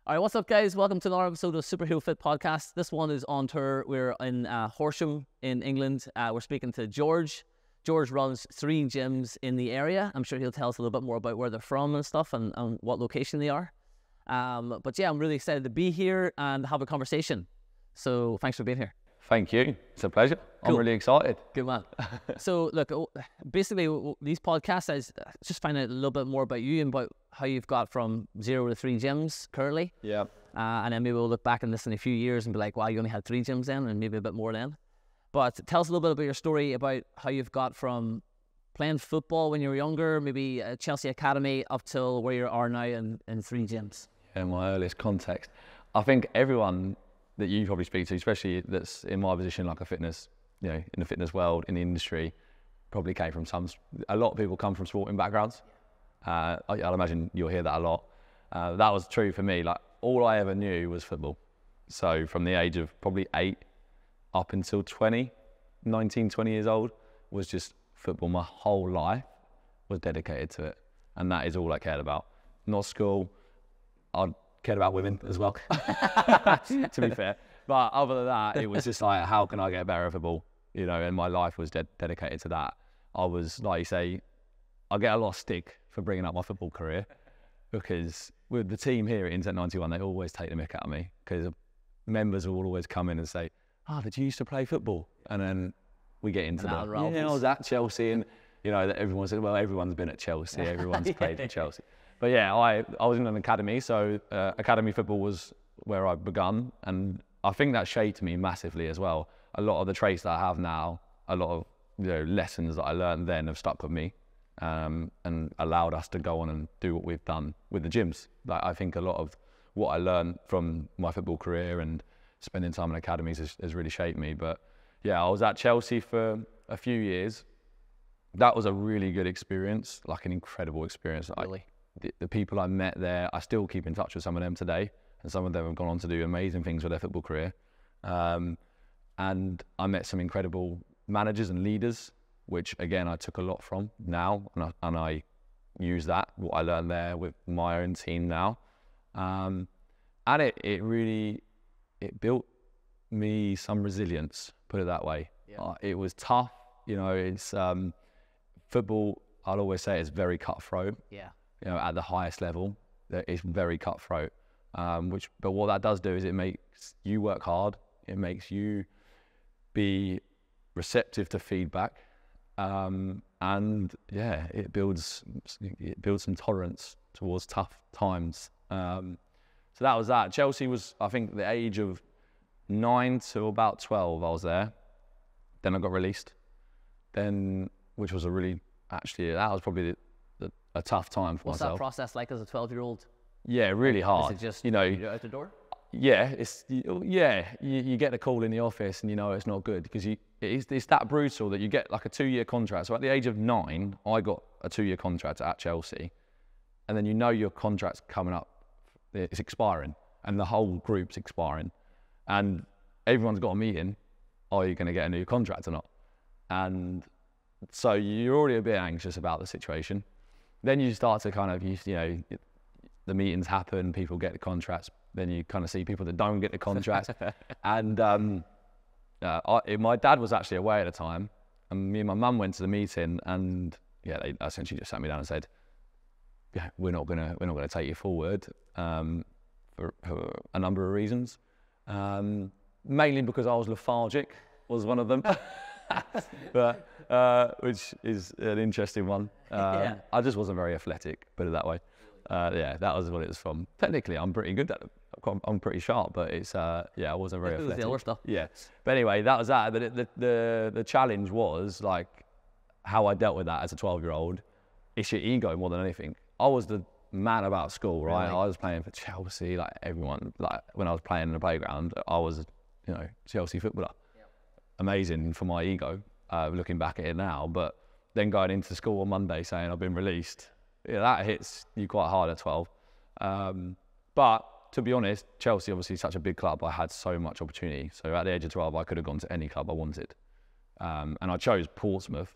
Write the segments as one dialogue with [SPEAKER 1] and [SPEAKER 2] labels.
[SPEAKER 1] All right, what's up, guys? Welcome to another episode of SuperHero Fit Podcast. This one is on tour. We're in Horsham in England. We're speaking to George. George runs 3 gyms in the area. I'm sure he'll tell us a little bit more about where they're from and stuff and what location they are. But yeah, I'm really excited to be here and have a conversation. So thanks for being here.
[SPEAKER 2] Thank you. It's a pleasure.
[SPEAKER 1] Cool.
[SPEAKER 2] I'm really excited.
[SPEAKER 1] Good man. So look, basically these podcasts, I just find out a little bit more about you and about how you've got from 0 to 3 gyms currently.
[SPEAKER 2] Yeah.
[SPEAKER 1] And then maybe we'll look back on this in a few years and be like, wow, you only had 3 gyms then, and maybe a bit more then. But tell us a little bit about your story about how you've got from playing football when you were younger, maybe at Chelsea Academy, up till where you are now in 3 gyms.
[SPEAKER 2] Yeah, my earliest context. I think everyone that you probably speak to, especially that's in my position, like a fitness, in the fitness world, in the industry, probably came from a lot of people come from sporting backgrounds. I'd imagine you'll hear that a lot. That was true for me. Like, all I ever knew was football. So from the age of probably 8 up until 19, 20 years old, was just football. My whole life was dedicated to it. And that is all I cared about. Not school. I cared about women as well, to be fair. But other than that, it was just like, how can I get better at football? And my life was dedicated to that. I was, like you say, I get a lot of stick for bringing up my football career, because with the team here at Intent 91, they always take the mick out of me, because members will always come in and say, did you used to play football? And then we get into that. I was at Chelsea, and everyone said, well, everyone's been at Chelsea, everyone's played for Chelsea. But yeah, I was in an academy, so academy football was where I begun, and I think that shaped me massively as well. A lot of the traits that I have now, a lot of lessons that I learned then have stuck with me, and allowed us to go on and do what we've done with the gyms. Like, I think a lot of what I learned from my football career and spending time in academies has really shaped me. But yeah, I was at Chelsea for a few years. That was a really good experience, like an incredible experience.
[SPEAKER 1] Really?
[SPEAKER 2] The people I met there, I still keep in touch with some of them today, and some of them have gone on to do amazing things with their football career. And I met some incredible managers and leaders, which again I took a lot from now, and I use that, what I learned there, with my own team now. And it built me some resilience, put it that way. Yeah. It was tough, it's football, I'll always say, it's very cutthroat.
[SPEAKER 1] Yeah.
[SPEAKER 2] At the highest level, it's very cutthroat. But what that does do is it makes you work hard. It makes you be receptive to feedback, and yeah, it builds some tolerance towards tough times. So that was that. Chelsea was, I think, the age of 9 to about 12. I was there. Then I got released. Which was that was probably a tough time for myself.
[SPEAKER 1] What's that process like as a 12-year-old?
[SPEAKER 2] Yeah, really hard.
[SPEAKER 1] Is it just,
[SPEAKER 2] you're
[SPEAKER 1] out the door?
[SPEAKER 2] Yeah, you get the call in the office, and it's not good, because it's that brutal that you get like a 2-year contract. So at the age of 9, I got a 2-year contract at Chelsea, and then your contract's coming up, it's expiring, and the whole group's expiring, and everyone's got a meeting. Are you going to get a new contract or not? And so you're already a bit anxious about the situation. Then you start to kind of, the meetings happen, people get the contracts, then you kind of see people that don't get the contracts. And my dad was actually away at the time, and me and my mum went to the meeting, and yeah, they essentially just sat me down and said, yeah, we're not gonna take you forward, for a number of reasons. Mainly because I was lethargic, was one of them. But which is an interesting one.
[SPEAKER 1] Yeah.
[SPEAKER 2] I just wasn't very athletic, put it that way. Yeah, that was what it was from. Technically, I'm pretty good at it. I'm pretty sharp, but it's I wasn't very athletic.
[SPEAKER 1] The other stuff.
[SPEAKER 2] Yeah, but anyway, that was that. But the challenge was like how I dealt with that as a 12-year-old. It's your ego more than anything. I was the man about school, right?
[SPEAKER 1] Really?
[SPEAKER 2] I was playing for Chelsea, like everyone. Like when I was playing in the playground, I was, Chelsea footballer. Yep. Amazing for my ego, looking back at it now. But then going into school on Monday saying I've been released, that hits you quite hard at 12. But to be honest, Chelsea obviously such a big club. I had so much opportunity. So at the age of 12, I could have gone to any club I wanted. And I chose Portsmouth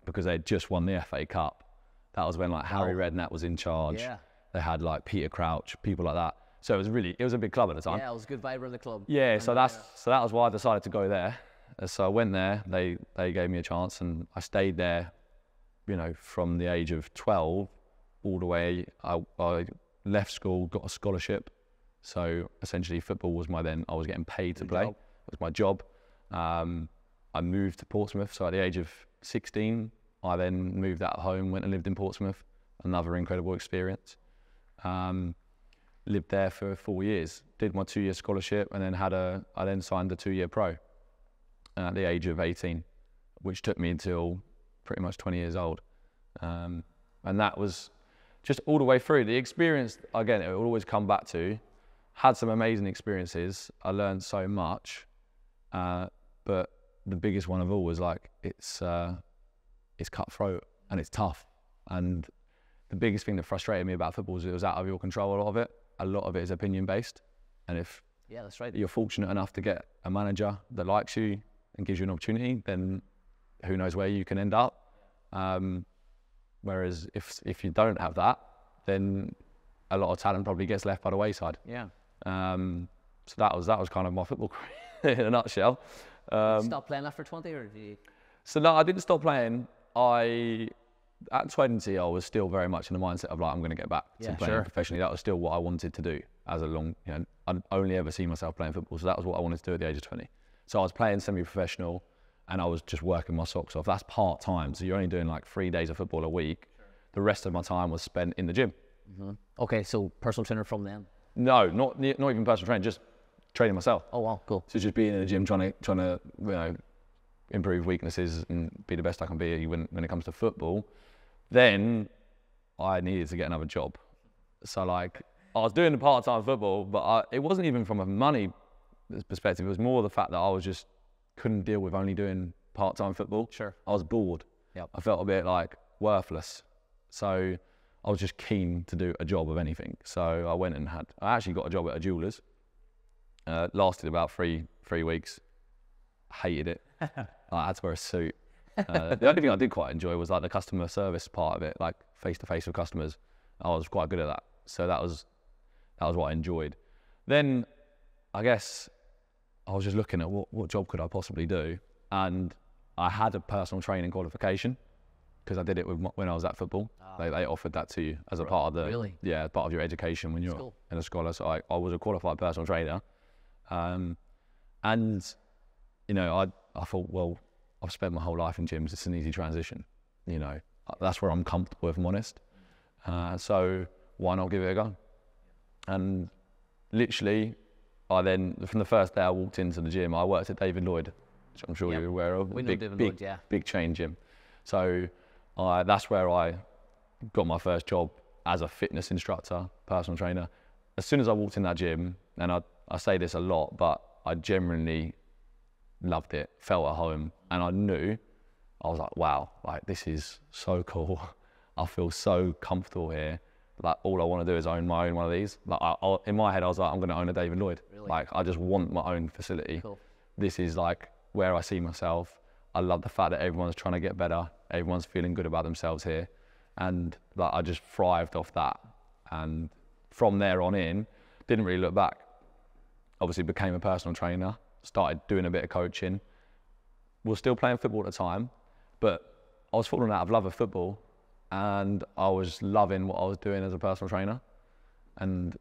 [SPEAKER 2] because they'd just won the FA Cup. That was when like Harry Redknapp was in charge.
[SPEAKER 1] Yeah.
[SPEAKER 2] They had like Peter Crouch, people like that. So it was a big club at the time.
[SPEAKER 1] Yeah, it was a good vibe around the club.
[SPEAKER 2] Yeah, so that was why I decided to go there. So I went there. They gave me a chance, and I stayed there. You know, from the age of 12 all the way. I left school, got a scholarship. So essentially, football was I was getting paid to play. It was my job. I moved to Portsmouth. So at the age of 16, I then moved out of home, went and lived in Portsmouth. Another incredible experience. Lived there for 4 years. Did my 2-year scholarship, and then I then signed a 2-year pro at the age of 18, which took me until pretty much 20 years old. And that was just all the way through. The experience, again, it will always come back to, had some amazing experiences. I learned so much, but the biggest one of all was like, it's cutthroat and it's tough. And the biggest thing that frustrated me about football is it was out of your control, a lot of it. A lot of it is opinion based. And if
[SPEAKER 1] that's right.
[SPEAKER 2] you're fortunate enough to get a manager that likes you and gives you an opportunity, then who knows where you can end up. Whereas if you don't have that, then a lot of talent probably gets left by the wayside.
[SPEAKER 1] Yeah.
[SPEAKER 2] So that was kind of my football career in a nutshell.
[SPEAKER 1] Did you stop playing after 20, or did you?
[SPEAKER 2] So no, I didn't stop playing. At 20, I was still very much in the mindset of like, I'm going to get back to playing professionally. That was still what I wanted to do as I'd only ever seen myself playing football. So that was what I wanted to do at the age of 20. So I was playing semi-professional, and I was just working my socks off. That's part-time. So you're only doing like 3 days of football a week. The rest of my time was spent in the gym.
[SPEAKER 1] Mm-hmm. Okay, so personal trainer from then?
[SPEAKER 2] No, not even personal training, just training myself.
[SPEAKER 1] Oh wow, cool.
[SPEAKER 2] So just being in the gym, trying to improve weaknesses and be the best I can be when it comes to football. Then I needed to get another job. So like, I was doing the part-time football, but it wasn't even from a money perspective. It was more the fact that I was just couldn't deal with only doing part-time football.
[SPEAKER 1] Sure.
[SPEAKER 2] I was bored.
[SPEAKER 1] Yep.
[SPEAKER 2] I felt a bit like worthless. So I was just keen to do a job of anything. So I went and I actually got a job at a jeweller's. Lasted about three weeks. Hated it. I had to wear a suit. The only thing I did quite enjoy was like the customer service part of it, like face-to-face with customers. I was quite good at that. So that was what I enjoyed. Then I guess I was just looking at what job could I possibly do, and I had a personal training qualification because I did it when I was at football. They offered that to you as a part of part of your education when you're in a scholar. So I was a qualified personal trainer, and I thought, well, I've spent my whole life in gyms. It's an easy transition. That's where I'm comfortable, if I'm honest. So why not give it a go? And literally, from the first day I walked into the gym, I worked at David Lloyd, which I'm sure you're aware of.
[SPEAKER 1] We know David Lloyd, yeah.
[SPEAKER 2] Big chain gym. So that's where I got my first job as a fitness instructor, personal trainer. As soon as I walked in that gym, and I say this a lot, but I genuinely loved it, felt at home, and I knew, I was like, wow, like this is so cool. I feel so comfortable here. Like all I want to do is own my own one of these. Like in my head, I was like, I'm going to own a David Lloyd.
[SPEAKER 1] Really?
[SPEAKER 2] Like I just want my own facility.
[SPEAKER 1] Cool.
[SPEAKER 2] This is like where I see myself. I love the fact that everyone's trying to get better. Everyone's feeling good about themselves here. And like I just thrived off that. And from there on in, didn't really look back. Obviously became a personal trainer, started doing a bit of coaching. Was still playing football at the time, but I was falling out of love with football, and I was loving what I was doing as a personal trainer. And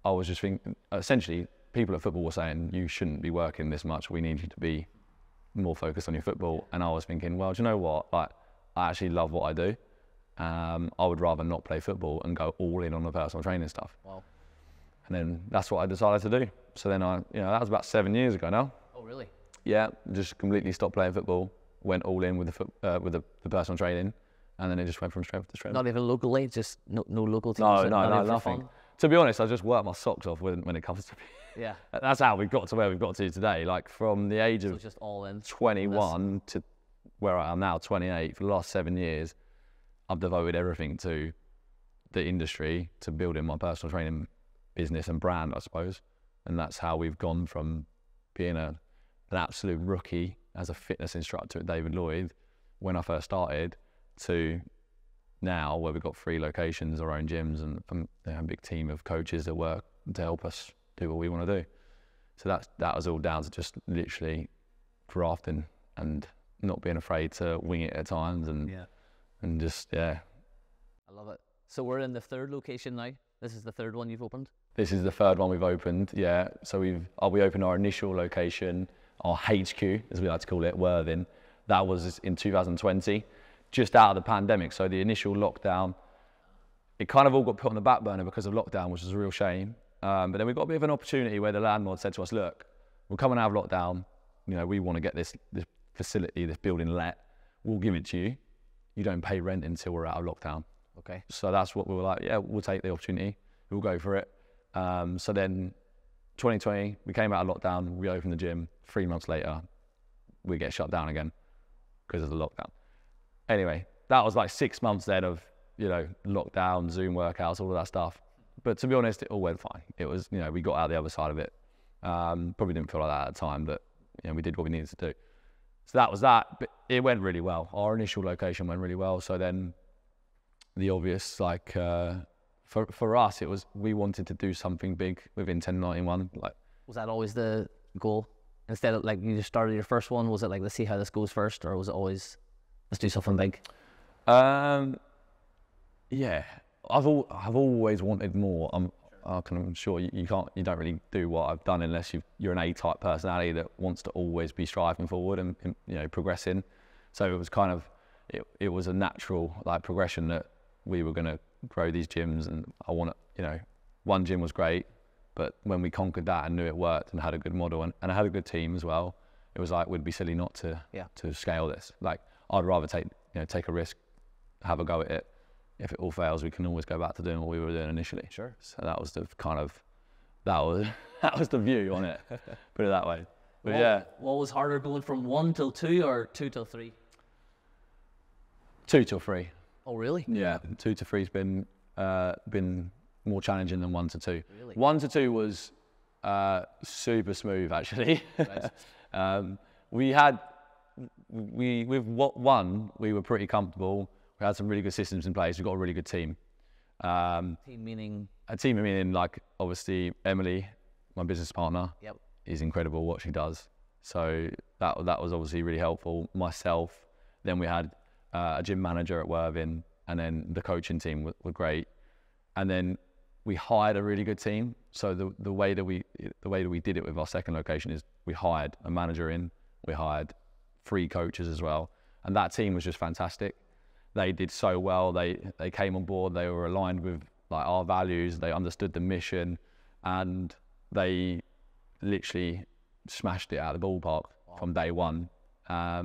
[SPEAKER 2] I was just thinking, essentially, people at football were saying, you shouldn't be working this much. We need you to be more focused on your football. And I was thinking, well, do you know what? Like, I actually love what I do. I would rather not play football and go all in on the personal training stuff.
[SPEAKER 1] Wow.
[SPEAKER 2] And then that's what I decided to do. So then that was about 7 years ago now.
[SPEAKER 1] Oh, really?
[SPEAKER 2] Yeah, just completely stopped playing football, went all in with the personal training, and then it just went from strength to strength.
[SPEAKER 1] Not even locally, just no local teams?
[SPEAKER 2] No, nothing. To be honest, I just work my socks off when it comes to
[SPEAKER 1] Yeah.
[SPEAKER 2] That's how we've got to where we've got to today. Like from the age of
[SPEAKER 1] just all in
[SPEAKER 2] 21 to where I am now, 28, for the last 7 years, I've devoted everything to the industry, to building my personal training business and brand, I suppose. And that's how we've gone from being an absolute rookie as a fitness instructor at David Lloyd when I first started to now where we've got 3 locations, our own gyms, and a big team of coaches that work to help us do what we want to do. So that was all down to just literally grafting and not being afraid to wing it at times, and just I
[SPEAKER 1] love it. So we're in the third location now. This is the third one you've opened?
[SPEAKER 2] This is the third one we've opened, yeah. So we opened our initial location, our HQ, as we like to call it, Worthing. That was in 2020, just out of the pandemic. So the initial lockdown, it kind of all got put on the back burner because of lockdown, which was a real shame. But then we got a bit of an opportunity where the landlord said to us, look, we're coming out of lockdown. You know, we want to get this facility, this building let. We'll give it to you. You don't pay rent until we're out of lockdown.
[SPEAKER 1] Okay.
[SPEAKER 2] So that's what we were like, yeah, we'll take the opportunity. We'll go for it. So then 2020, we came out of lockdown, we opened the gym. 3 months later, we get shut down again because of the lockdown. Anyway, that was like 6 months then of, you know, lockdown, Zoom workouts, all of that stuff. But to be honest, it all went fine. It was, you know, we got out the other side of it. Probably didn't feel like that at the time, but, you know, we did what we needed to do. So that was that, but it went really well. Our initial location went really well. So then the obvious, like, for us, it was, we wanted to do something big within 1091. Like,
[SPEAKER 1] was that always the goal? Instead of like you just started your first one, was it like, let's see how this goes first, or was it always, let's do something big?
[SPEAKER 2] Yeah, I've always wanted more. I'm sure you don't really do what I've done unless you're an A-type personality that wants to always be striving forward and you know, progressing. So it was kind of, it was a natural like progression that we were going to grow these gyms, and I want to, you know, one gym was great, but when we conquered that and knew it worked and had a good model and I had a good team as well, it was like, we'd be silly not to scale this. Like, I'd rather take a risk, have a go at it. If it all fails, we can always go back to doing what we were doing initially. Sure. So that was the kind of, that was the view on it, put it that way. But
[SPEAKER 1] what was harder, going from 1 till 2 or 2 till 3?
[SPEAKER 2] 2 till 3.
[SPEAKER 1] Oh, really?
[SPEAKER 2] Yeah, 2 to 3's been more challenging than 1 to 2.
[SPEAKER 1] Really?
[SPEAKER 2] 1 to 2 was super smooth, actually.
[SPEAKER 1] Right.
[SPEAKER 2] With what one, we were pretty comfortable. We had some really good systems in place. We've got a really good team.
[SPEAKER 1] Team meaning?
[SPEAKER 2] A team meaning, like, obviously Emily, my business partner, is incredible what she does. So that was obviously really helpful. Myself, then we had a gym manager at Worthing, and then the coaching team were great. And then we hired a really good team. So the way that we did it with our second location is we hired a manager in, we hired 3 coaches as well, and that team was just fantastic. They did so well. They came on board. They were aligned with like our values. They understood the mission, and they literally smashed it out of the ballpark from day one. I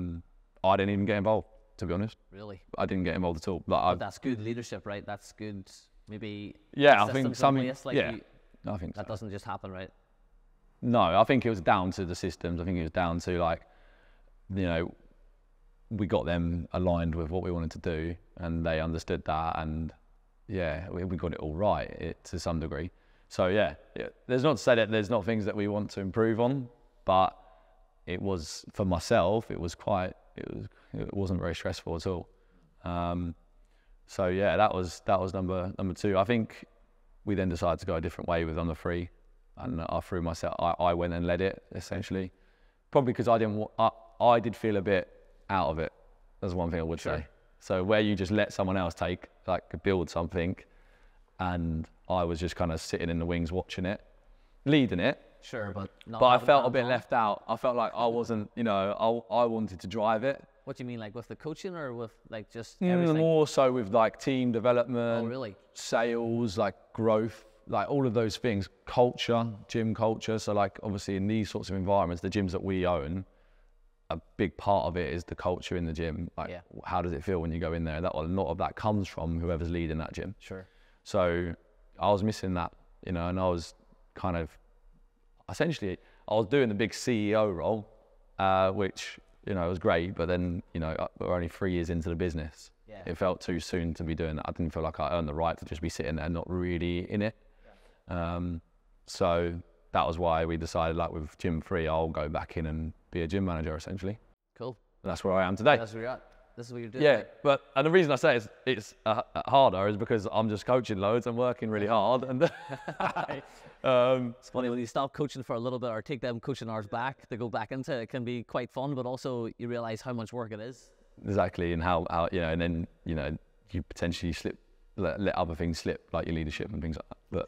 [SPEAKER 2] didn't even get involved, to be honest.
[SPEAKER 1] Really?
[SPEAKER 2] I didn't get involved at all.
[SPEAKER 1] But that's good leadership, right? That's good. Maybe.
[SPEAKER 2] Yeah, I think something.
[SPEAKER 1] I think that doesn't just happen, right?
[SPEAKER 2] No, I think it was down to the systems. I think it was down to, like, you know, we got them aligned with what we wanted to do, and they understood that, and we got it all right to some degree. So yeah, there's not to say that there's not things that we want to improve on, but it was, for myself, it wasn't very stressful at all. So yeah, that was number 2. I think we then decided to go a different way with number 3, and I went and led it essentially, probably because I did feel a bit out of it. That's one thing I would say. So where you just let someone else build something, and I was just kind of sitting in the wings watching it, leading it.
[SPEAKER 1] Sure, but
[SPEAKER 2] I felt a bit left out. I felt like I wasn't, I wanted to drive it.
[SPEAKER 1] What do you mean, like with the coaching, or with like just everything?
[SPEAKER 2] More so with like team development.
[SPEAKER 1] Oh, really?
[SPEAKER 2] Sales, like growth, like all of those things, culture, gym culture. So like obviously in these sorts of environments, the gyms that we own, a big part of it is the culture in the gym. Like, how does it feel when you go in there? A lot of that comes from whoever's leading that gym. Sure. So I was missing that, and I was kind of, essentially, I was doing the big CEO role, which, was great. But then, we're only 3 years into the business. Yeah. It felt too soon to be doing that. I didn't feel like I earned the right to just be sitting there, not really in it. Yeah. So that was why we decided, like with Gym 3, I'll go back in and be a gym manager essentially.
[SPEAKER 1] Cool.
[SPEAKER 2] That's where I am today.
[SPEAKER 1] That's where you're at. This is what you're doing.
[SPEAKER 2] Yeah, and the reason I say it's harder is because I'm just coaching loads and working really hard. And
[SPEAKER 1] it's funny when you stop coaching for a little bit or take them coaching hours back to go back into it. It can be quite fun, but also you realize how much work it is.
[SPEAKER 2] Exactly, and how and then you potentially let other things slip, like your leadership and things like that.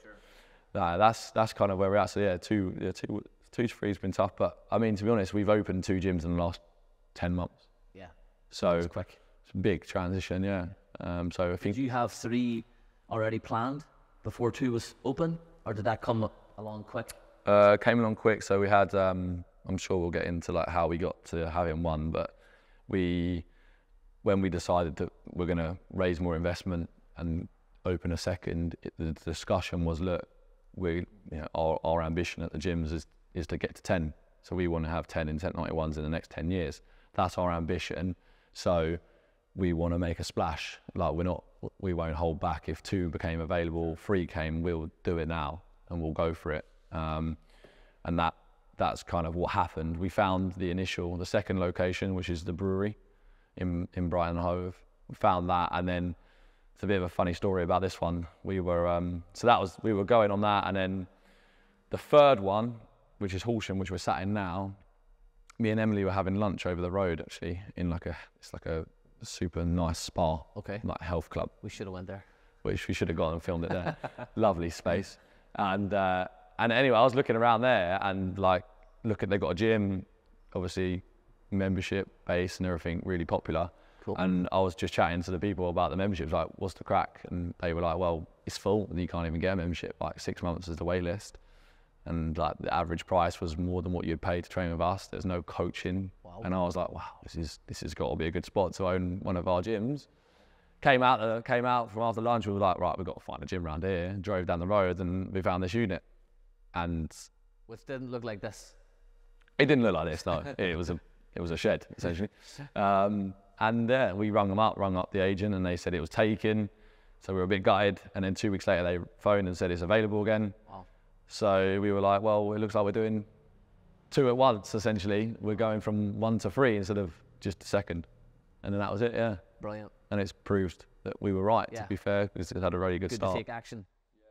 [SPEAKER 2] But that's kind of where we're at. So yeah, two to three has been tough, but I mean, to be honest, we've opened 2 gyms in the last 10 months.
[SPEAKER 1] Yeah.
[SPEAKER 2] So
[SPEAKER 1] it's quick.
[SPEAKER 2] It's a big transition, yeah. So I think.
[SPEAKER 1] Did you have 3 already planned before 2 was open, or did that come along quick?
[SPEAKER 2] Came along quick. So we had. I'm sure we'll get into like how we got to having 1, but when we decided that we're going to raise more investment and open a second, the discussion was, look, our ambition at the gyms is to get to 10. So we want to have 10 Intent 91s in the next 10 years. That's our ambition. So we want to make a splash. Like we won't hold back. If 2 became available, 3 came, we'll do it now and we'll go for it. And that's kind of what happened. We found the second location, which is the brewery in Brighton Hove. We found that, and then it's a bit of a funny story about this one. We were going on that, and then the third one, which is Horsham, which we're sat in now, me and Emily were having lunch over the road actually in it's like a super nice spa, like health club.
[SPEAKER 1] We should have went there.
[SPEAKER 2] Which we should have gone and filmed it there. Lovely space. And anyway, I was looking around there and they've got a gym, obviously membership base and everything, really popular.
[SPEAKER 1] Cool.
[SPEAKER 2] And I was just chatting to the people about the memberships, like, what's the crack? And they were like, well, it's full and you can't even get a membership. Like 6 months is the wait list. And like the average price was more than what you'd pay to train with us. There's no coaching. Wow. And I was like, wow, this has got to be a good spot to own one of our gyms. Came out from after lunch, we were like, right, we've got to find a gym around here. Drove down the road and we found this unit. And
[SPEAKER 1] which didn't look like this.
[SPEAKER 2] It didn't look like this, no. It was a shed, essentially. And we rung up the agent, and they said it was taken. So we were a bit gutted. And then 2 weeks later, they phoned and said it's available again.
[SPEAKER 1] Wow.
[SPEAKER 2] So we were like, well, it looks like we're doing 2 at once, essentially. We're going from 1 to 3 instead of just a second. And then that was it, yeah.
[SPEAKER 1] Brilliant.
[SPEAKER 2] And it's proved that we were right, to be fair, because it had a really good start.
[SPEAKER 1] Good to take action. Yeah.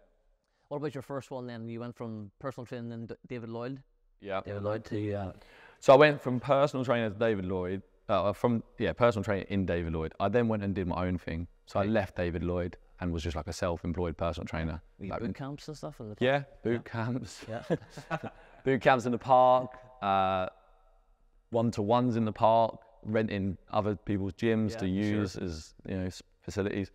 [SPEAKER 1] What about your first one then? You went from personal training and David Lloyd?
[SPEAKER 2] Yeah.
[SPEAKER 1] David Lloyd to...
[SPEAKER 2] So I went from personal trainer to David Lloyd, personal training in David Lloyd. I then went and did my own thing. So I left David Lloyd and was just like a self-employed personal trainer.
[SPEAKER 1] Boot camps and stuff? In the park?
[SPEAKER 2] Yeah, boot camps. Yeah. Boot camps in the park, one-to-ones in the park, renting other people's gyms to use as facilities.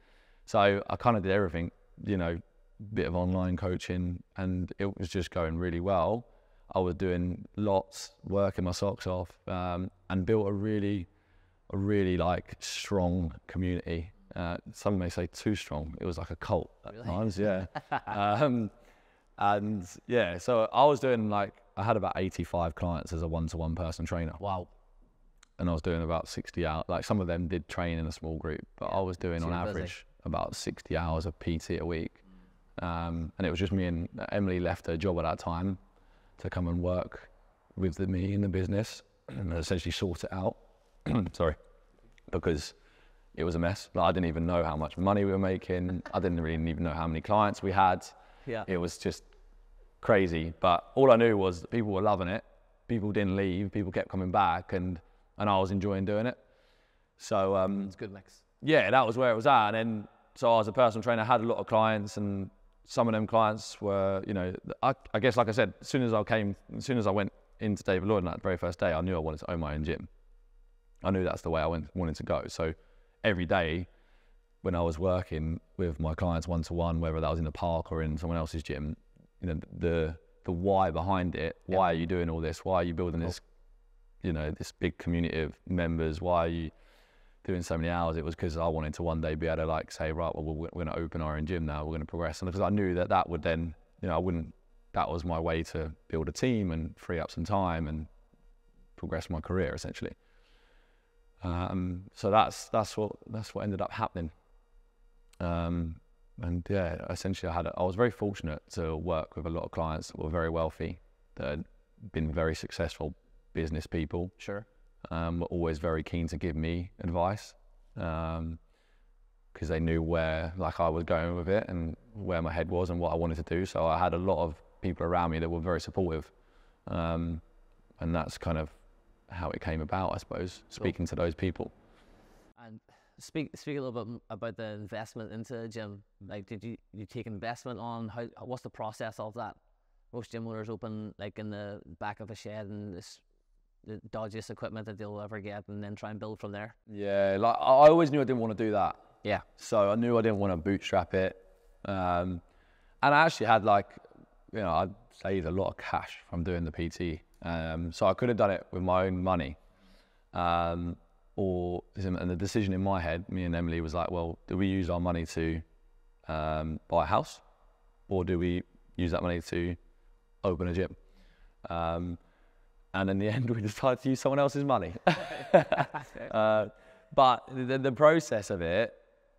[SPEAKER 2] So I kind of did everything, bit of online coaching, and it was just going really well. I was doing lots, working my socks off, and built a really like strong community. Some may say too strong. It was like a cult at times, yeah. So I was doing I had about 85 clients as a one-to-one personal trainer.
[SPEAKER 1] Wow.
[SPEAKER 2] And I was doing about 60 hours. Like some of them did train in a small group, but I was doing on average about 60 hours of PT a week. And it was just me and Emily left her job at that time to come and work with me in the business and essentially sort it out. Sorry, because it was a mess. I didn't even know how much money we were making. I didn't really even know how many clients we had. Yeah. It was just crazy. But all I knew was that people were loving it. People didn't leave. People kept coming back, and I was enjoying doing it. So
[SPEAKER 1] it's a good mix.
[SPEAKER 2] Yeah, that was where it was at. And then, so I was a personal trainer, had a lot of clients, and some of them clients were, I guess, like I said, as soon as I went into David Lloyd on that very first day, I knew I wanted to own my own gym. I knew that's the way I wanted to go. So every day when I was working with my clients one-to-one, whether that was in the park or in someone else's gym, the why behind it, why are you doing all this? Why are you building this, this big community of members? Why are you doing so many hours? It was because I wanted to one day be able to say, right, well, we're going to open our own gym now. We're going to progress. And because I knew that would then, that was my way to build a team and free up some time and progress my career essentially. So that's what ended up happening. And yeah, essentially I was very fortunate to work with a lot of clients that were very wealthy, that had been very successful business people.
[SPEAKER 1] Sure.
[SPEAKER 2] Were always very keen to give me advice. because they knew where like I was going with it and where my head was and what I wanted to do. So I had a lot of people around me that were very supportive, and that's kind of how it came about, I suppose, speaking to those people.
[SPEAKER 1] And speak a little bit about the investment into the gym. Like, did you take investment on? What's the process of that? Most gym owners open like in the back of a shed and the dodgiest equipment that they'll ever get, and then try and build from there.
[SPEAKER 2] Yeah, like I always knew I didn't want to do that.
[SPEAKER 1] Yeah.
[SPEAKER 2] So I knew I didn't want to bootstrap it, and I actually had like, you know, I'd saved a lot of cash from doing the PT. So I could have done it with my own money, and the decision in my head, me and Emily, was like, well, do we use our money to buy a house, or do we use that money to open a gym? And in the end, we decided to use someone else's money. But the process of it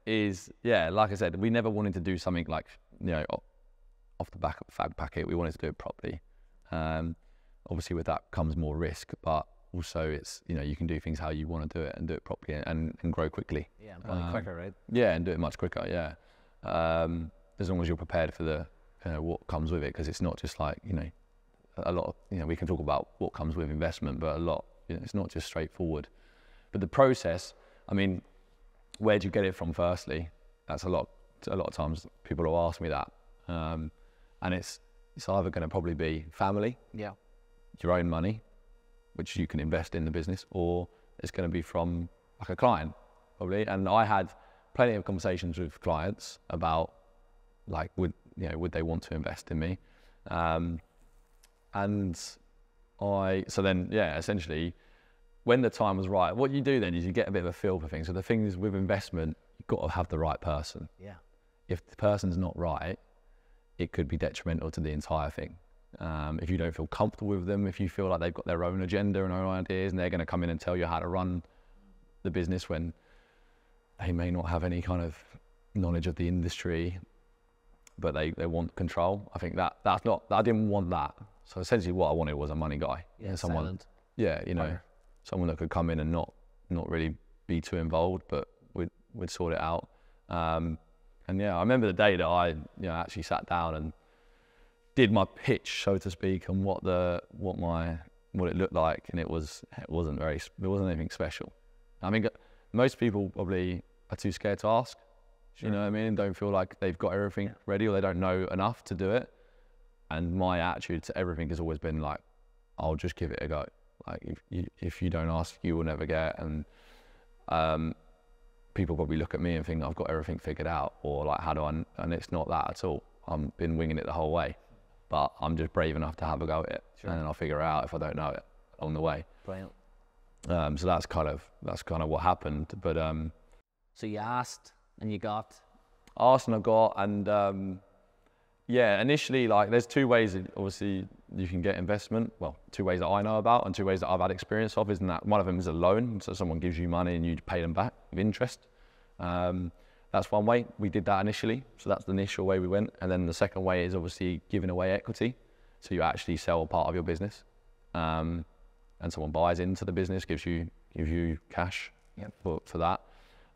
[SPEAKER 2] is, yeah, like I said, we never wanted to do something like, you know, off the back of a fag packet. We wanted to do it properly. Obviously, with that comes more risk, but also it's, you know, you can do things how you want to do it and do it properly and grow quickly.
[SPEAKER 1] Yeah, and probably quicker, right?
[SPEAKER 2] Yeah, and do it much quicker, yeah. As long as you're prepared for the, you know, what comes with it, because it's not just like, you know, a lot of, you know, we can talk about what comes with investment, but a lot, you know, it's not just straightforward. But the process, I mean, where do you get it from firstly? That's a lot of times people will ask me that. And it's either going to probably be family,
[SPEAKER 1] yeah,
[SPEAKER 2] your own money, which you can invest in the business, or it's going to be from like a client, probably. And I had plenty of conversations with clients about like, would they want to invest in me? So then, yeah, essentially, when the time was right, what you do then is you get a bit of a feel for things. So the thing is, with investment, you've got to have the right person.
[SPEAKER 1] Yeah.
[SPEAKER 2] If the person's not right, it could be detrimental to the entire thing. If you don't feel comfortable with them, if you feel like they've got their own agenda and own ideas, and they're going to come in and tell you how to run the business when they may not have any kind of knowledge of the industry, but they want control. I think I didn't want that. So essentially what I wanted was a money guy.
[SPEAKER 1] Yeah,
[SPEAKER 2] someone,
[SPEAKER 1] silent.
[SPEAKER 2] Yeah, you know, someone that could come in and not really be too involved, but would sort it out. And yeah, I remember the day that I, you know, actually sat down and did my pitch, so to speak, on what it looked like, and it wasn't anything special. I mean, most people probably are too scared to ask. Sure. You know what I mean? And don't feel like they've got everything ready, or they don't know enough to do it. And my attitude to everything has always been like, I'll just give it a go. Like, if you don't ask, you will never get. And people probably look at me and think I've got everything figured out, or like, how do I? And it's not that at all. I've been winging it the whole way, but I'm just brave enough to have a go at it, and then I'll figure it out if I don't know it on the way.
[SPEAKER 1] Brilliant.
[SPEAKER 2] So that's kind of what happened. But
[SPEAKER 1] so you asked and you got.
[SPEAKER 2] Asked and I got, and yeah, initially, like, there's two ways that obviously you can get investment. Well, two ways that I know about, and two ways that I've had experience of. Isn't that one of them is a loan, so someone gives you money and you pay them back with interest. That's one way. We did that initially, so that's the initial way we went. And then the second way is obviously giving away equity, so you actually sell a part of your business, and someone buys into the business, gives you cash for that.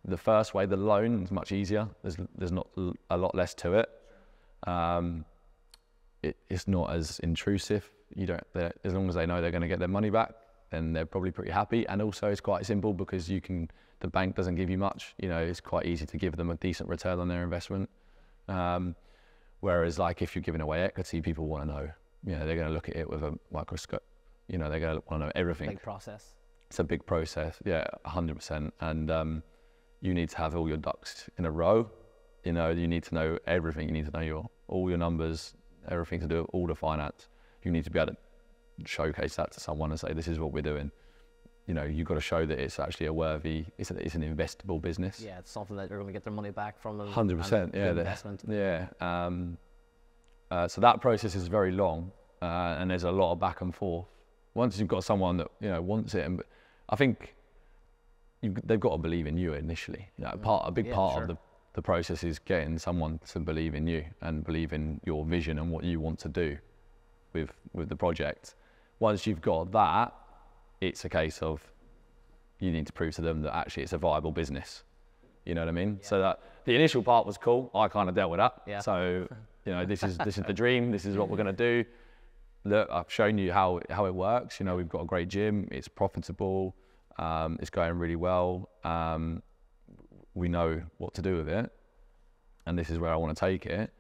[SPEAKER 2] The first way, the loan, is much easier. There's not a lot less to it. It's not as intrusive. As long as they know they're going to get their money back, then they're probably pretty happy. And also, it's quite simple because the bank doesn't give you much. You know, it's quite easy to give them a decent return on their investment. Whereas, like, if you're giving away equity, people want to know. You know, they're going to look at it with a microscope. You know, they're going to want to know everything.
[SPEAKER 1] Big process.
[SPEAKER 2] It's a big process. Yeah, 100%. And you need to have all your ducks in a row. You know, you need to know everything. You need to know all your numbers, everything to do with all the finance. You need to be able to showcase that to someone and say, this is what we're doing. You know, you've got to show that it's actually it's an investable business.
[SPEAKER 1] Yeah, it's something that they're going to get their money back from.
[SPEAKER 2] 100%, yeah.
[SPEAKER 1] Investment.
[SPEAKER 2] Yeah. So that process is very long, and there's a lot of back and forth. Once you've got someone that, you know, wants it, and I think they've got to believe in you initially. You know, a big part of the process is getting someone to believe in you and believe in your vision and what you want to do with the project. Once you've got that, it's a case of you need to prove to them that actually it's a viable business. You know what I mean? So that the initial part was cool. I kind of dealt with that.
[SPEAKER 1] Yeah.
[SPEAKER 2] So, you know, this is the dream. This is what we're going to do. Look, I've shown you how it works. You know, we've got a great gym. It's profitable. It's going really well. We know what to do with it. And this is where I want to take it.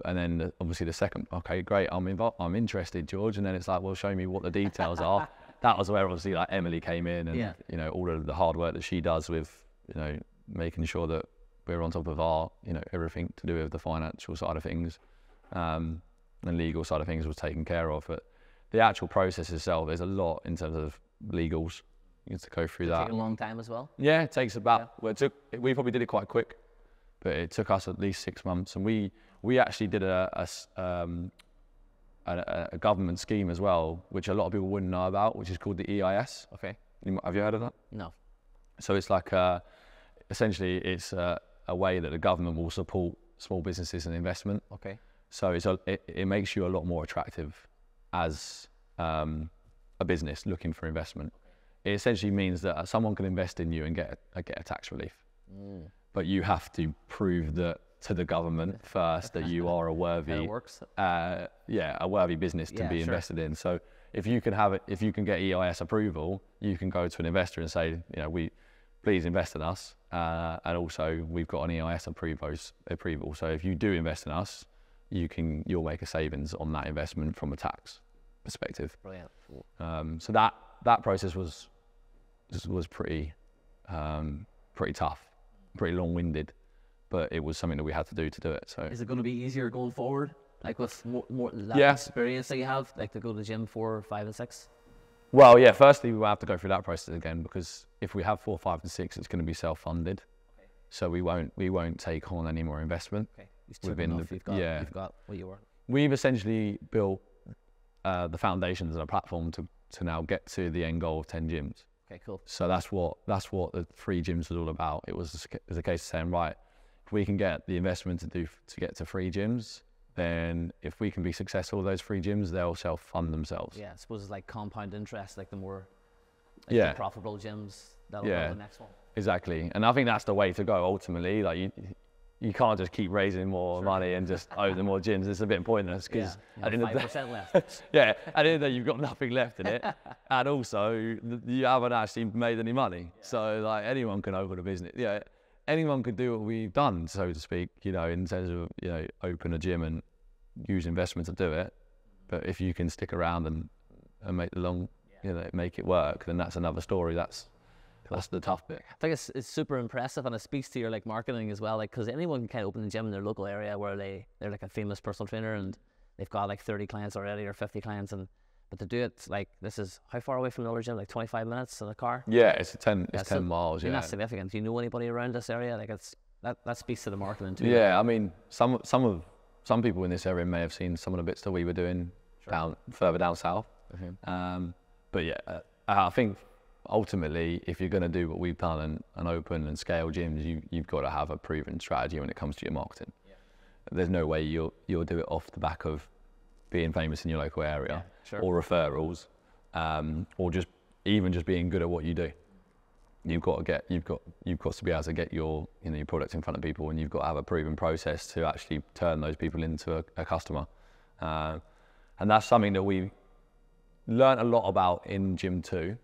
[SPEAKER 2] And then obviously the second, okay, great, I'm interested, George. And then it's like, well, show me what the details are. That was where obviously like Emily came in and, you know, all of the hard work that she does with, you know, making sure that we're on top of our, you know, everything to do with the financial side of things. And legal side of things was taken care of. But the actual process itself, there's a lot in terms of legals. You have to go through that.
[SPEAKER 1] Take a long time as well.
[SPEAKER 2] Yeah, it takes about, well, we probably did it quite quick, but it took us at least 6 months. And we actually did a government scheme as well, which a lot of people wouldn't know about, which is called the EIS.
[SPEAKER 1] Okay.
[SPEAKER 2] Have you heard of that?
[SPEAKER 1] No.
[SPEAKER 2] So it's like, essentially it's a way that the government will support small businesses and investment.
[SPEAKER 1] Okay.
[SPEAKER 2] So it makes you a lot more attractive as a business looking for investment. It essentially means that someone can invest in you and get a tax relief. But you have to prove that to the government first that you are a worthy, a worthy business to be invested in. So if you can get EIS approval, you can go to an investor and say, you know, please invest in us, and also we've got an EIS approval. So if you do invest in us, you'll make a savings on that investment from a tax perspective.
[SPEAKER 1] Brilliant.
[SPEAKER 2] So that process was pretty tough, pretty long-winded, but it was something that we had to do it. So
[SPEAKER 1] is it going to be easier going forward, like with more that experience that you have, like to go to the gym 4, 5, and 6?
[SPEAKER 2] Well, yeah. Firstly, we will have to go through that process again, because if we have 4, 5, and 6, it's going to be self-funded. Okay. So we won't take on any more investment. Okay.
[SPEAKER 1] You've got what you want.
[SPEAKER 2] We've essentially built the foundations and a platform to now get to the end goal of 10 gyms.
[SPEAKER 1] Okay, cool.
[SPEAKER 2] So that's what the 3 gyms was all about. It was a case of saying, right, if we can get the investment to get to 3 gyms, then if we can be successful with those 3 gyms, they'll self-fund themselves.
[SPEAKER 1] Yeah, I suppose it's like compound interest, like the more the profitable gyms, that'll go the next one.
[SPEAKER 2] Exactly. And I think that's the way to go ultimately. Like you can't just keep raising more money and just open more gyms. It's a bit pointless, because
[SPEAKER 1] at the end of the day, 5% left.
[SPEAKER 2] at the end of the day, you've got nothing left in it, and also you haven't actually made any money. So like anyone can open a business. Yeah, anyone could do what we've done, so to speak. You know, in terms of, you know, open a gym and use investment to do it. But if you can stick around and make make it work, then that's another story. That's the tough bit.
[SPEAKER 1] I think it's super impressive, and it speaks to your like marketing as well, like because anyone can kind of open a gym in their local area where they're like a famous personal trainer and they've got like 30 clients already or 50 clients, but to do it like this is how far away from the other gym, like 25 minutes in a car?
[SPEAKER 2] Yeah, it's 10 miles.
[SPEAKER 1] I mean, that's significant. Do you know anybody around this area? Like that speaks to the marketing too.
[SPEAKER 2] Yeah, I mean some people in this area may have seen some of the bits that we were doing further down south. But yeah, I think ultimately, if you're going to do what we've done and open and scale gyms, you've got to have a proven strategy when it comes to your marketing. Yeah. There's no way you'll do it off the back of being famous in your local area, or referrals, or just being good at what you do. You've got to be able to get your product in front of people, and you've got to have a proven process to actually turn those people into a customer. And that's something that we learned a lot about in Gym 2.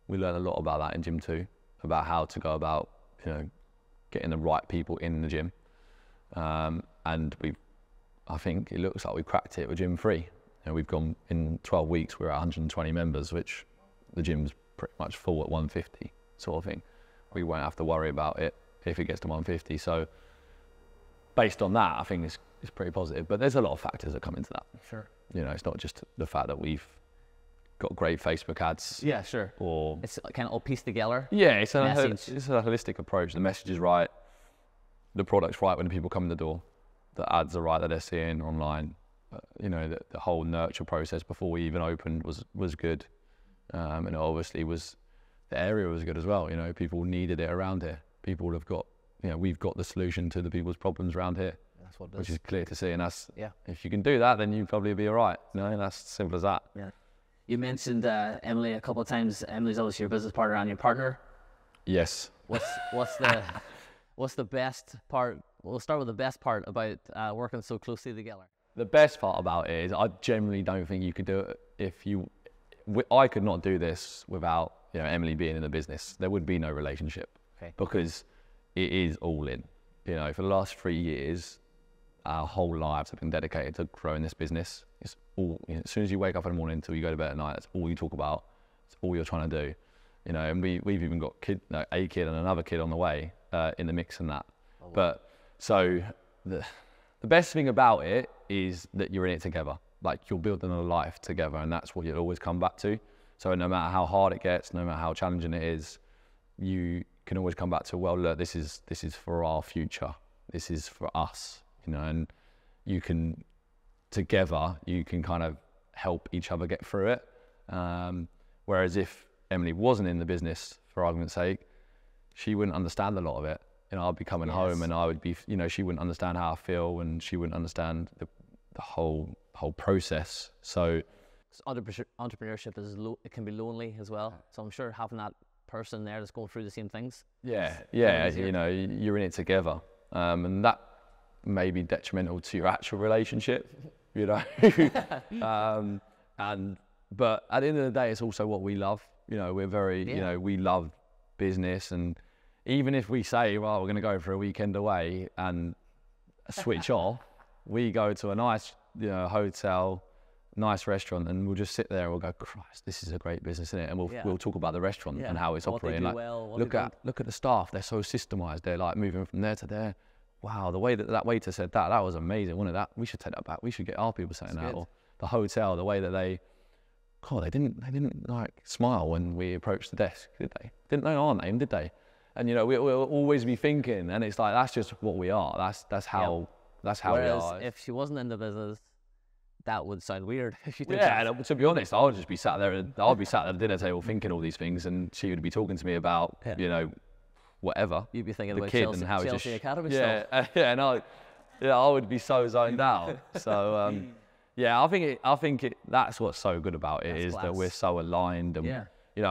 [SPEAKER 2] We learned a lot about that in Gym 2, about how to go about, getting the right people in the gym. And I think it looks like we cracked it with Gym 3. We've gone in 12 weeks, we're at 120 members, which the gym's pretty much full at 150 sort of thing. We won't have to worry about it if it gets to 150. So based on that, I think it's pretty positive. But there's a lot of factors that come into that.
[SPEAKER 1] Sure.
[SPEAKER 2] It's not just the fact that we've got great Facebook ads.
[SPEAKER 1] Yeah, sure.
[SPEAKER 2] Or
[SPEAKER 1] it's kind of all pieced together.
[SPEAKER 2] Yeah, it's a holistic approach. The message is right, the product's right when people come in the door, the ads are right that they're seeing online. The whole nurture process before we even opened was good, and it obviously the area was good as well. People needed it around here. People have got, we've got the solution to the people's problems around here.
[SPEAKER 1] That's what it is.
[SPEAKER 2] Which is clear to see, and that's if you can do that, then you'll probably be all right. That's simple as that.
[SPEAKER 1] Yeah. You mentioned Emily a couple of times. Emily's obviously your business partner and your partner.
[SPEAKER 2] Yes.
[SPEAKER 1] What's the What's the best part? We'll start with the best part about working so closely together.
[SPEAKER 2] The best part about it is I genuinely don't think you could do it I could not do this without Emily being in the business. There would be no relationship because it is all in. For the last 3 years, our whole lives have been dedicated to growing this business. It's all, as soon as you wake up in the morning until you go to bed at night, that's all you talk about. It's all you're trying to do. And we've even got a kid and another kid on the way in the mix and that. Oh, wow. But so the best thing about it is that you're in it together. Like, you're building a life together, and that's what you'll always come back to. So no matter how hard it gets, no matter how challenging it is, you can always come back to, well, look, this is for our future. This is for us, and you can, together, you can kind of help each other get through it. Whereas if Emily wasn't in the business, for argument's sake, she wouldn't understand a lot of it. I'd be coming home and I would be, she wouldn't understand how I feel, and she wouldn't understand the whole process. So
[SPEAKER 1] entrepreneurship it can be lonely as well. So I'm sure having that person there that's going through the same things.
[SPEAKER 2] Yeah, you're in it together, and that may be detrimental to your actual relationship, but at the end of the day, it's also what we love. We're very, we love business, and even if we say, well, we're going to go for a weekend away and switch off, we go to a nice, hotel, nice restaurant, and we'll just sit there and we'll go, Christ, this is a great business, isn't it? And we'll talk about the restaurant and how it's operating. Like, look at the staff; they're so systemized. They're like moving from there to there. Wow, the way that waiter said that was amazing, wasn't it? That we should take that back. We should get our people saying that. Or the hotel, the way that they didn't like smile when we approached the desk, did they? Didn't know our name, did they? And we'll always be thinking, and it's like, that's just what we are. That's how
[SPEAKER 1] Whereas
[SPEAKER 2] we are.
[SPEAKER 1] If she wasn't in the business, that would sound weird. If you did
[SPEAKER 2] and to be honest, I would just be sat there. I'd be sat at the dinner table thinking all these things, and she would be talking to me about whatever.
[SPEAKER 1] You'd be thinking
[SPEAKER 2] the
[SPEAKER 1] about
[SPEAKER 2] kid
[SPEAKER 1] Chelsea,
[SPEAKER 2] and how
[SPEAKER 1] Chelsea Academy stuff.
[SPEAKER 2] And I would be so zoned out. So I think that's what's so good about it, is that we're so aligned, and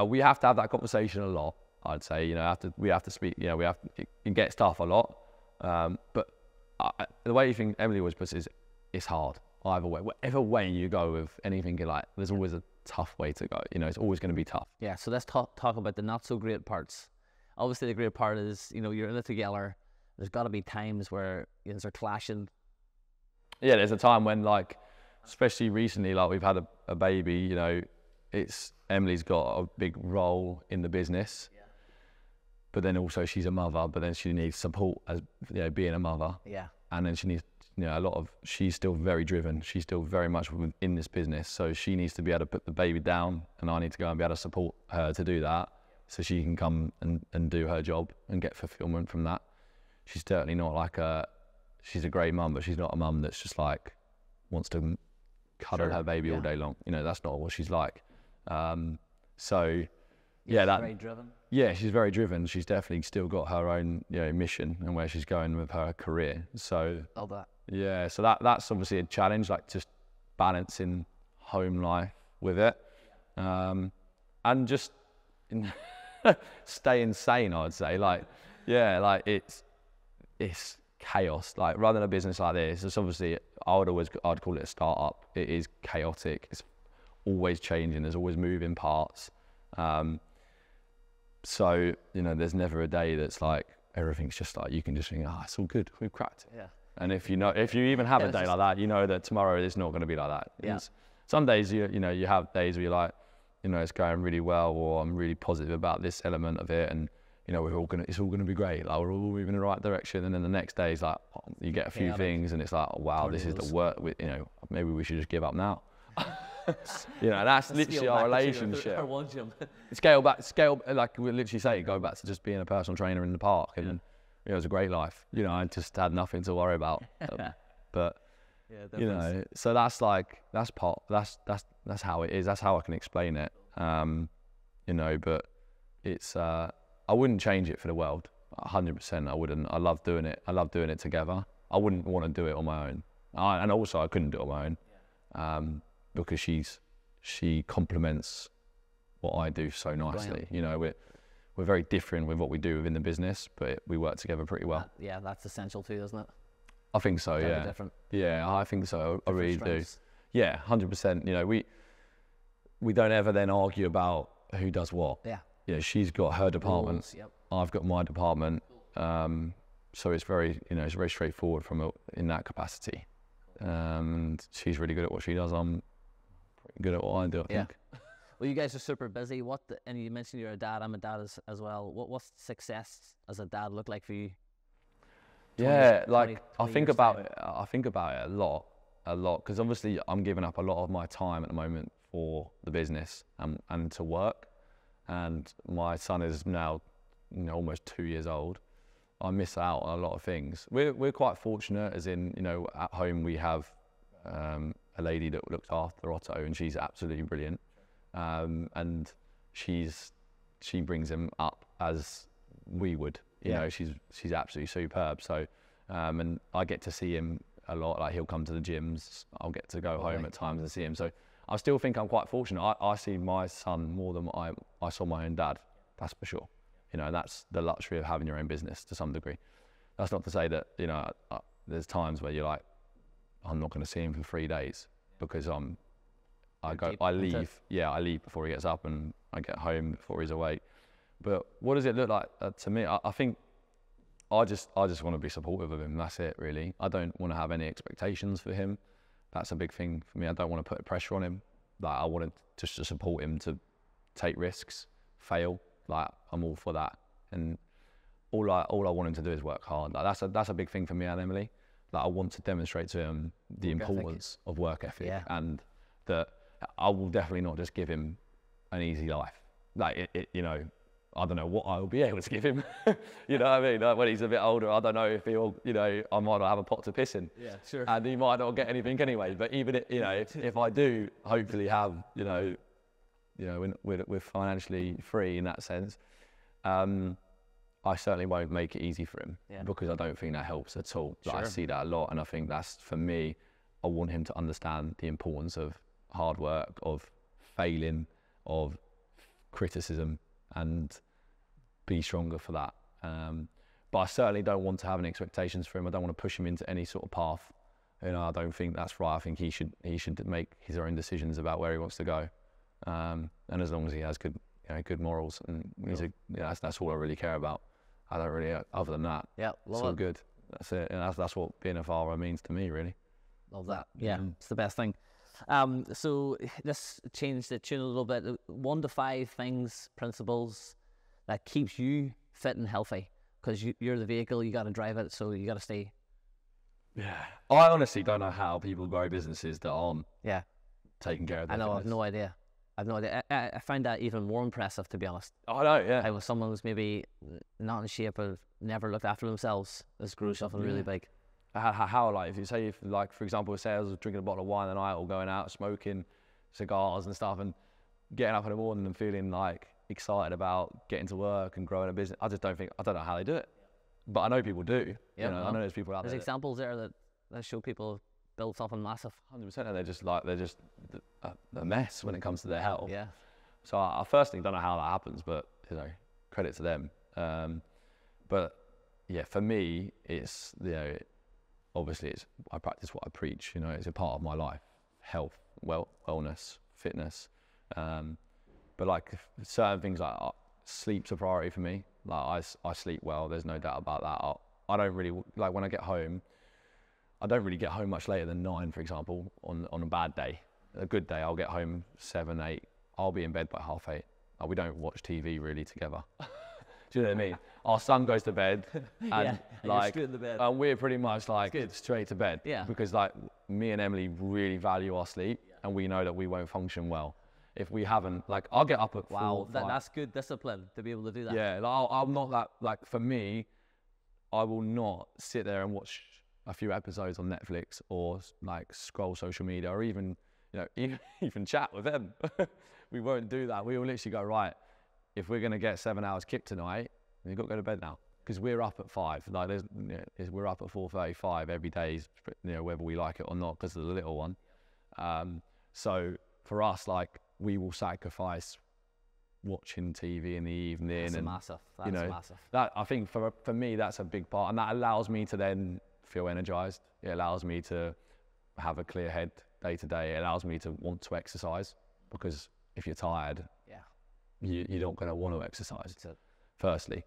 [SPEAKER 2] we have to have that conversation a lot. I'd say we have to speak. We have to get stuff a lot, but the way you think Emily always puts it is, it's hard either way. Whatever way you go with anything, there's always a tough way to go. It's always going to be tough.
[SPEAKER 1] Yeah. So let's talk about the not so great parts. Obviously, the great part is you're in it together. There's got to be times where they're clashing.
[SPEAKER 2] Yeah, there's a time when, like, especially recently, like, we've had a baby. It's Emily's got a big role in the business. But then also she's a mother, but then she needs support as being a mother. Yeah. And then she needs she's still very driven. She's still very much in this business. So she needs to be able to put the baby down, and I need to go and be able to support her to do that, so she can come and do her job and get fulfillment from that. She's certainly not she's a great mum, but she's not a mum that's just like wants to cuddle her baby all day long. That's not what she's like. She's very driven. Yeah, she's very driven. She's definitely still got her own, mission and where she's going with her career. So
[SPEAKER 1] all that.
[SPEAKER 2] Yeah, so that's obviously a challenge, like just balancing home life with it, and just staying sane. I'd say, it's chaos. Like, running a business like this, it's obviously I'd call it a startup. It is chaotic. It's always changing. There's always moving parts. So, there's never a day that's like, everything's just like, you can just think, it's all good, we've cracked it. Yeah. And if you even have a day like that, that tomorrow is not going to be like that. Yeah. Some days, you have days where you're like, it's going really well, or I'm really positive about this element of it, and, it's all going to be great. Like, we're all moving in the right direction. And then the next day is like, you get a few things and it's like, oh, wow, this is the work. Maybe we should just give up now. That's literally our relationship. Scale back, like we literally say, go back to just being a personal trainer in the park, and it was a great life. I just had nothing to worry about. But so that's how it is. That's how I can explain it. But it's I wouldn't change it for the world. 100%, I wouldn't. I love doing it. I love doing it together. I wouldn't want to do it on my own. And also, I couldn't do it on my own. Because she complements what I do so nicely. we're very different with what we do within the business, but we work together pretty well.
[SPEAKER 1] Yeah, that's essential too, isn't it?
[SPEAKER 2] I think so.
[SPEAKER 1] Very
[SPEAKER 2] Yeah.
[SPEAKER 1] different.
[SPEAKER 2] Yeah, I think so. I really
[SPEAKER 1] strengths.
[SPEAKER 2] do. Yeah, 100%. You know, we don't ever then argue about who does what.
[SPEAKER 1] Yeah.
[SPEAKER 2] Yeah, she's got her department.
[SPEAKER 1] Roles, yep.
[SPEAKER 2] I've got my department. So it's very, it's very straightforward in that capacity. And she's really good at what she does. I'm pretty good at what I do, I think.
[SPEAKER 1] Well, you guys are super busy. And you mentioned you're a dad. I'm a dad as well. What's success as a dad look like for you? 20,
[SPEAKER 2] Yeah,
[SPEAKER 1] 20
[SPEAKER 2] I think
[SPEAKER 1] years
[SPEAKER 2] about
[SPEAKER 1] time?
[SPEAKER 2] it. I think about it a lot, because obviously I'm giving up a lot of my time at the moment for the business and to work. And my son is now, almost 2 years old. I miss out on a lot of things. We're quite fortunate, as in, at home we have a lady that looks after Otto, and she's absolutely brilliant. And she brings him up as we would. You know, she's absolutely superb. So, and I get to see him a lot. Like, he'll come to the gyms. I'll get to go home at times and see him. So I still think I'm quite fortunate. I see my son more than I saw my own dad. That's for sure. And that's the luxury of having your own business to some degree. That's not to say that, there's times where you're like, I'm not going to see him for 3 days because I leave before he gets up, and I get home before he's awake. But what does it look like to me? I think I just want to be supportive of him. That's it, really. I don't want to have any expectations for him. That's a big thing for me. I don't want to put pressure on him. Like, I wanted just to support him to take risks, fail. Like, I'm all for that. And all I want him to do is work hard. Like, that's a big thing for me and Emily. Like, I want to demonstrate to him the importance of work ethic, and that I will definitely not just give him an easy life. Like, I don't know what I will be able to give him. You know what I mean? Like, when he's a bit older, I don't know if he'll, I might not have a pot to piss in.
[SPEAKER 1] Yeah, sure.
[SPEAKER 2] And he might not get anything anyway. But even, if I do hopefully have, we're financially free in that sense, I certainly won't make it easy for him, because I don't think that helps at all. Like, I see that a lot, and I think that's, for me, I want him to understand the importance of hard work, of failing, of criticism, and be stronger for that. But I certainly don't want to have any expectations for him. I don't want to push him into any sort of path. I don't think that's right. I think he should make his own decisions about where he wants to go. And as long as he has good morals, and that's all I really care about. I don't really, other than that, it's all good. That's it. And that's what being a father means to me, really.
[SPEAKER 1] Love that. Yeah, it's the best thing. So let's change the tune a little bit. 1 to 5 things, principles that keeps you fit and healthy, because you're the vehicle, you got to drive it, so you got to stay.
[SPEAKER 2] Yeah, I honestly don't know how people grow businesses that aren't taking care of their
[SPEAKER 1] I know,
[SPEAKER 2] fitness.
[SPEAKER 1] I've no idea. I find that even more impressive, to be honest.
[SPEAKER 2] I know, yeah.
[SPEAKER 1] How someone who's maybe not in shape or never looked after themselves has grew something really big.
[SPEAKER 2] How, like, if you say, for example, say I was drinking a bottle of wine a night, or going out smoking cigars and stuff, and getting up in the morning and feeling like excited about getting to work and growing a business, I don't know how they do it, but I know people do. I know there's people out there.
[SPEAKER 1] There's examples there that show people build something massive.
[SPEAKER 2] 100%, and they're just a mess when it comes to their health.
[SPEAKER 1] Yeah.
[SPEAKER 2] So I firstly don't know how that happens, but credit to them. But yeah, for me, it's obviously I practice what I preach. It's a part of my life: health, wellness, fitness. But like certain things, like sleep's a priority for me. Like I sleep well. There's no doubt about that. I don't really, like, when I get home, I don't really get home much later than 9, for example, on a bad day. A good day, I'll get home 7, 8. I'll be in bed by 8:30. We don't watch TV really together. Do you know what I mean? Our son goes to bed, and
[SPEAKER 1] you're straight to bed.
[SPEAKER 2] And we're pretty much like straight to bed.
[SPEAKER 1] Yeah.
[SPEAKER 2] Because like me and Emily really value our sleep, and we know that we won't function well if we haven't. Like, I'll get up at 4.
[SPEAKER 1] Wow, that's good discipline to be able to do that.
[SPEAKER 2] Yeah, like, I'm not that, like, for me, I will not sit there and watch a few episodes on Netflix, or like scroll social media, or even even chat with them. We won't do that. We will literally go, right, if we're going to get 7 hours kicked tonight, we've got to go to bed now, because we're up at 5. Like, we're up at 4:35 every day, whether we like it or not, because of the little one. So for us, like, we will sacrifice watching TV in the evening.
[SPEAKER 1] That's
[SPEAKER 2] and
[SPEAKER 1] massive. That's
[SPEAKER 2] you know,
[SPEAKER 1] massive.
[SPEAKER 2] That I think for me that's a big part, and that allows me to then feel energized. It allows me to have a clear head day to day. It allows me to want to exercise, because if you're tired, you're not going to want to exercise. Firstly,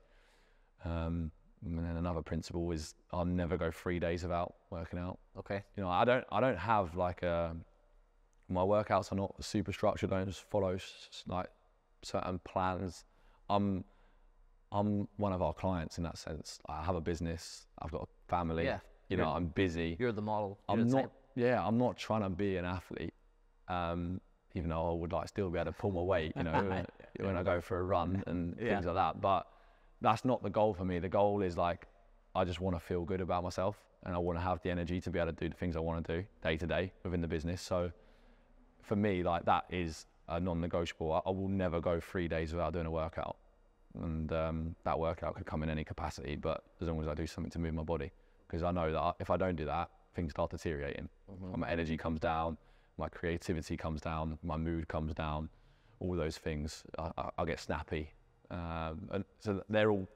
[SPEAKER 2] and then another principle is I'll never go 3 days without working out.
[SPEAKER 1] Okay.
[SPEAKER 2] You know, I don't have like my workouts are not super structured. I don't just follow like certain plans. I'm one of our clients in that sense. I have a business. I've got a family.
[SPEAKER 1] Yeah.
[SPEAKER 2] You know, I'm busy.
[SPEAKER 1] You're the model.
[SPEAKER 2] I'm not trying to be an athlete. Even though I would like still be able to pull my weight, you know, when I go for a run and things like that. But that's not the goal for me. The goal is like, I just want to feel good about myself, and I want to have the energy to be able to do the things I want to do day to day within the business. So for me, like, that is a non-negotiable. I will never go 3 days without doing a workout. And that workout could come in any capacity, but as long as I do something to move my body, because I know that if I don't do that, things start deteriorating. My energy comes down, my creativity comes down, my mood comes down, all those things. I get snappy. And so they're all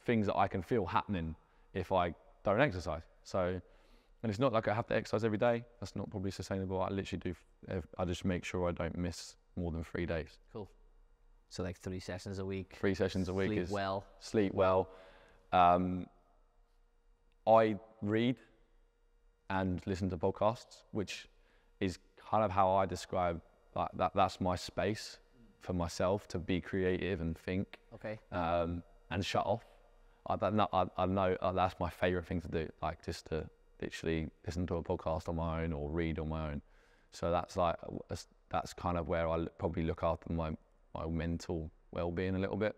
[SPEAKER 2] things that I can feel happening if I don't exercise. So, and it's not like I have to exercise every day. That's not probably sustainable. I literally do, I just make sure I don't miss more than 3 days.
[SPEAKER 1] Cool. So like 3 sessions a week.
[SPEAKER 2] 3 sessions a week.
[SPEAKER 1] Sleep well.
[SPEAKER 2] I read and listen to podcasts, which is kind of how I describe that. That's my space for myself to be creative and think.
[SPEAKER 1] Okay.
[SPEAKER 2] And shut off. I know that's my favorite thing to do. Like, just to literally listen to a podcast on my own or read on my own. So that's kind of where I probably look after my mental well-being a little bit.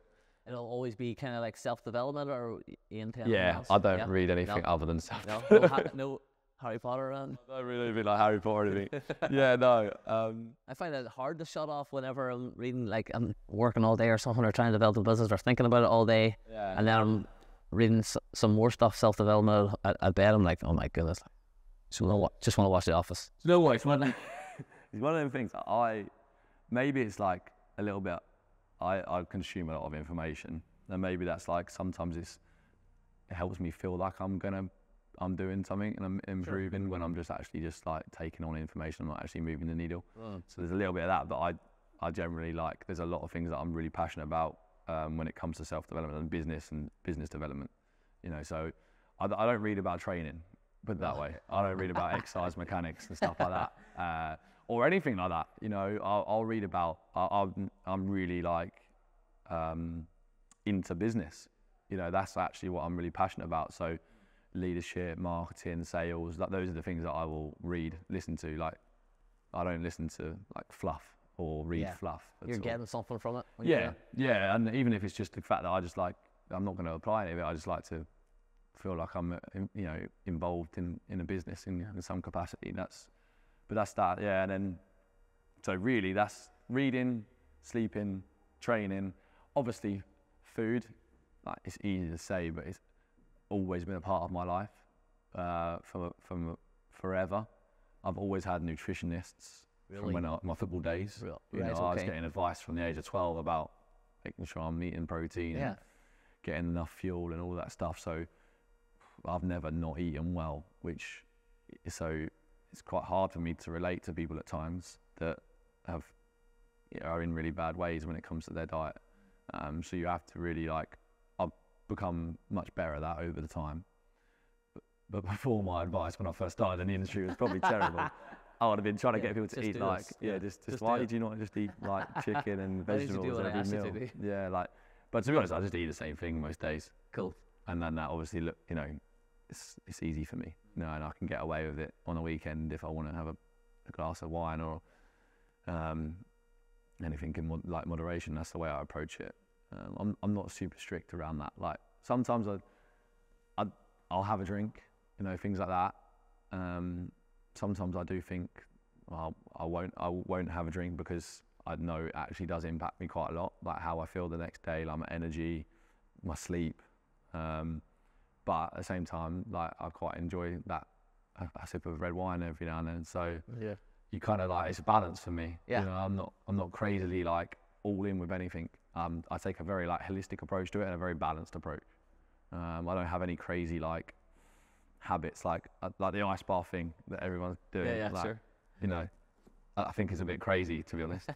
[SPEAKER 1] It'll always be kind of like self-development, or into anything else?
[SPEAKER 2] I don't read anything other than self.
[SPEAKER 1] No Harry Potter around?
[SPEAKER 2] I don't really be like Harry Potter or anything. Yeah, no.
[SPEAKER 1] I find it hard to shut off whenever I'm reading, like I'm working all day or something, or trying to develop a business, or thinking about it all day. Yeah. And then I'm reading some more stuff, self-development at bed. I'm like, oh my goodness. Just want to watch The Office.
[SPEAKER 2] No way. It's one of them things. Maybe it's like a little bit, I consume a lot of information, and maybe that's like sometimes it helps me feel like I'm doing something and I'm improving, when I'm just like taking on information. I'm not actually moving the needle. So there's a little bit of that, but I generally like, there's a lot of things that I'm really passionate about when it comes to self-development and business development. You know, so I don't read about training, put it that way. I don't read about exercise mechanics and stuff like that. Or anything like that, you know. I'll read about. I'm really like into business. You know, that's actually what I'm really passionate about. So, leadership, marketing, sales. Those are the things that I will read, listen to. Like, I don't listen to like fluff or read fluff.
[SPEAKER 1] You're getting something from it.
[SPEAKER 2] Yeah, and even if it's just the fact that I'm not going to apply any of it. I just like to feel like I'm, you know, involved in a business in some capacity. But that's that, yeah. And then, so really that's reading, sleeping, training, obviously food. Like, it's easy to say, but it's always been a part of my life from forever. I've always had nutritionists from my football days. I was getting advice from the age of 12 about making sure I'm eating protein and getting enough fuel and all that stuff. So I've never not eaten well, which it's quite hard for me to relate to people at times that are in really bad ways when it comes to their diet. So you have to really I've become much better at that over the time. But before, my advice when I first started in the industry was probably terrible. I would have been trying to get people to eat just why do you not just eat like chicken and vegetables every meal? Yeah, but to be honest, I just eat the same thing most days.
[SPEAKER 1] Cool.
[SPEAKER 2] And then that obviously, you know, it's easy for me. You know, and I can get away with it on a weekend if I want to have a glass of wine or anything in moderation. That's the way I approach it. I'm not super strict around that. Like, sometimes I'll have a drink, you know, things like that. Sometimes I do think, well, I won't have a drink because I know it actually does impact me quite a lot, like how I feel the next day, like my energy, my sleep. But at the same time, like, I quite enjoy that a sip of red wine every now and then. So you kind of it's a balance for me. Yeah. You know, I'm not crazily all in with anything. I take a very like holistic approach to it and a very balanced approach. I don't have any crazy like habits like the ice bath thing that everyone's doing.
[SPEAKER 1] Yeah,
[SPEAKER 2] like,
[SPEAKER 1] sure.
[SPEAKER 2] You know, I think it's a bit crazy, to be honest.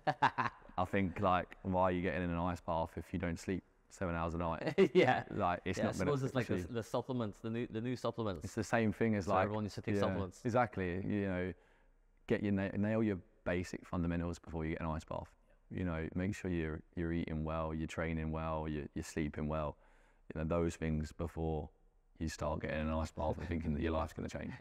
[SPEAKER 2] I think like, why are you getting in an ice bath if you don't sleep 7 hours a night?
[SPEAKER 1] Yeah.
[SPEAKER 2] Like it's not.
[SPEAKER 1] I suppose it's like the supplements, the new supplements.
[SPEAKER 2] It's the same thing as
[SPEAKER 1] so
[SPEAKER 2] like
[SPEAKER 1] everyone used to take supplements.
[SPEAKER 2] Exactly. You know, get your nail your basic fundamentals before you get an ice bath. You know, make sure you're eating well, you're training well, you're sleeping well. You know, those things before you start getting an ice bath and thinking that your life's going to change.